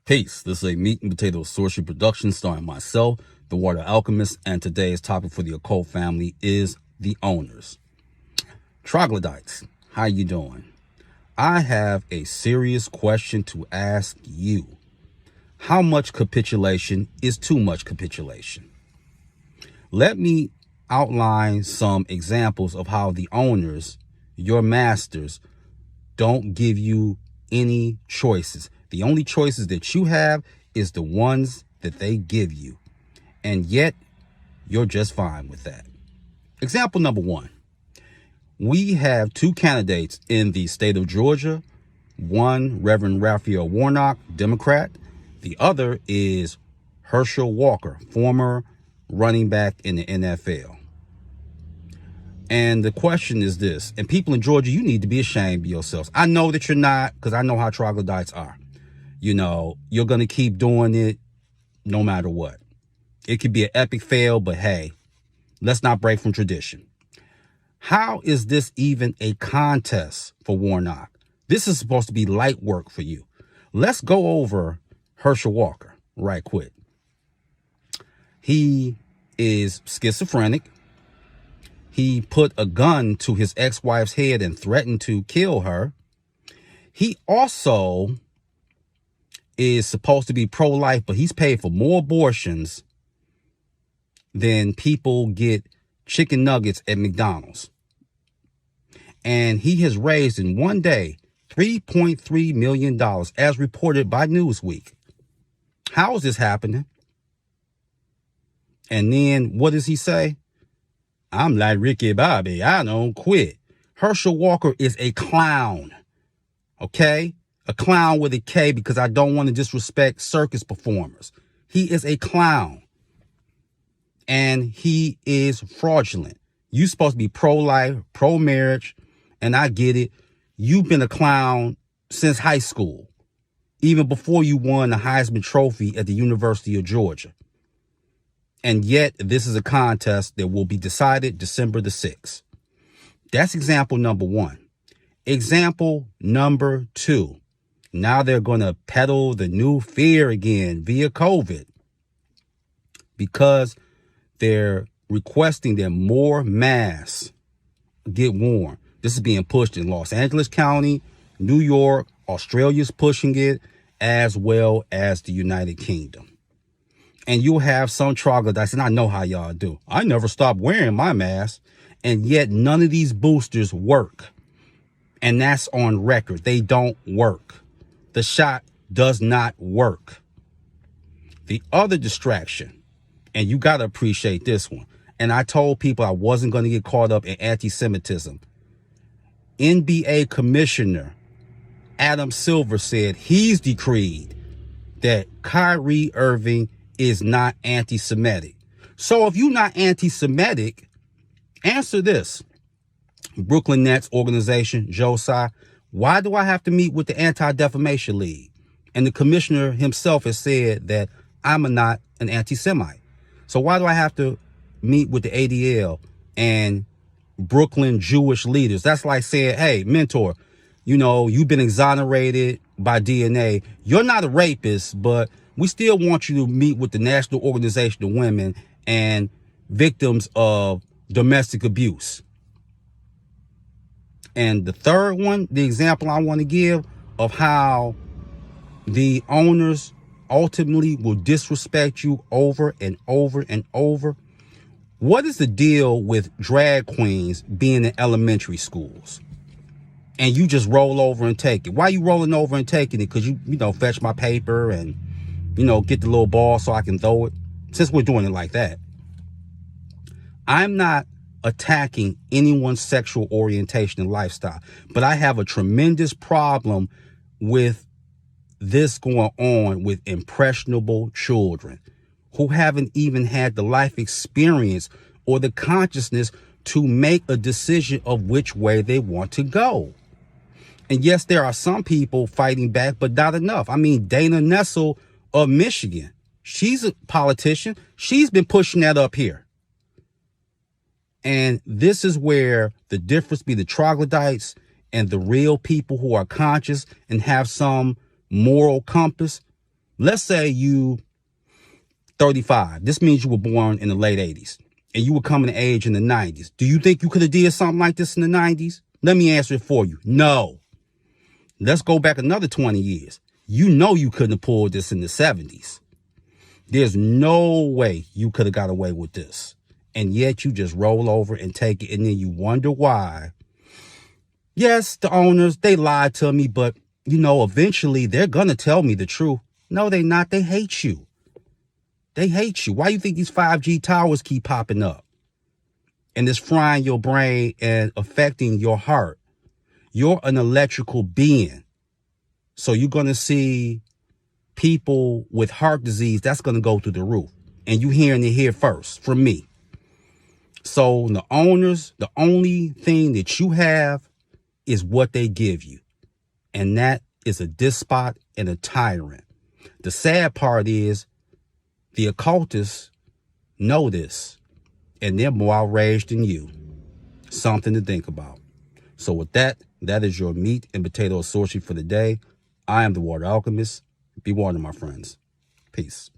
Peace. This is a meat and potato sorcery production starring myself, the Water Alchemist, and today's topic for the occult family is the owners. Troglodytes, how you doing? I have a serious question to ask you. How much capitulation is too much capitulation? Let me outline some examples of how the owners, your masters, don't give you any choices. The only choices that you have is the ones that they give you. And yet, you're just fine with that. Example number one. We have two candidates in the state of Georgia. One, Reverend Raphael Warnock, Democrat. The other is Herschel Walker, former running back in the NFL. And the question is this, and people in Georgia, you need to be ashamed of yourselves. I know that you're not, because I know how troglodytes are. You know, you're going to keep doing it no matter what. It could be an epic fail, but hey, let's not break from tradition. How is this even a contest for Warnock? This is supposed to be light work for you. Let's go over Herschel Walker right quick. He is schizophrenic. He put a gun to his ex-wife's head and threatened to kill her. He also is supposed to be pro-life, but he's paid for more abortions than people get chicken nuggets at McDonald's. And he has raised in one day $3.3 million, as reported by Newsweek. How is this happening? And then what does he say? I'm like Ricky Bobby. I don't quit. Herschel Walker is a clown. Okay? A clown with a K, because I don't want to disrespect circus performers. He is a clown. And he is fraudulent. You're supposed to be pro-life, pro-marriage, and I get it. You've been a clown since high school, even before you won the Heisman Trophy at the University of Georgia. And yet, this is a contest that will be decided December the 6th. That's example number one. Example number two. Now they're going to peddle the new fear again via COVID, because they're requesting that more masks get worn. This is being pushed in Los Angeles County, New York, Australia's pushing it, as well as the United Kingdom. And you'll have some troglodytes, and I know how y'all do. I never stopped wearing my mask, and yet none of these boosters work. And that's on record. They don't work. The shot does not work. The other distraction, and you got to appreciate this one, and I told people I wasn't going to get caught up in anti-Semitism. NBA Commissioner Adam Silver said he's decreed that Kyrie Irving is not anti-Semitic. So if you're not anti-Semitic, answer this. Brooklyn Nets organization, Joe Tsai, why do I have to meet with the Anti-Defamation League? And the commissioner himself has said that I'm not an anti-Semite. So why do I have to meet with the ADL and Brooklyn Jewish leaders? That's like saying, hey, mentor, you know, you've been exonerated by DNA. You're not a rapist, but we still want you to meet with the National Organization of Women and victims of domestic abuse. And the third one, the example I want to give of how the owners ultimately will disrespect you over and over and over. What is the deal with drag queens being in elementary schools? And you just roll over and take it. Why are you rolling over and taking it? Because you fetch my paper and, get the little ball so I can throw it. Since we're doing it like that. I'm not attacking anyone's sexual orientation and lifestyle, but I have a tremendous problem with this going on with impressionable children who haven't even had the life experience or the consciousness to make a decision of which way they want to go. And yes, there are some people fighting back, but not enough. I mean, Dana Nessel of Michigan, she's a politician. She's been pushing that up here. And this is where the difference between the troglodytes and the real people who are conscious and have some moral compass Let's say you 35. This means you were born in the late 80s and you were coming of age in the 90s. Do you think you could have did something like this in the 90s? Let me answer it for you. No. Let's go back another 20 years. You know you couldn't have pulled this in the 70s. There's no way you could have got away with this. And yet you just roll over and take it, and then you wonder why. Yes, the owners, they lied to me, but, eventually they're going to tell me the truth. No, they're not. They hate you. They hate you. Why do you think these 5G towers keep popping up? And it's frying your brain and affecting your heart. You're an electrical being. So you're going to see people with heart disease, that's going to go through the roof. And you hearing it here first from me. So the owners, the only thing that you have is what they give you. And that is a despot and a tyrant. The sad part is the occultists know this, and they're more outraged than you. Something to think about. So with that, that is your meat and potato sorcery for the day. I am the Water Alchemist. Be water, my friends. Peace.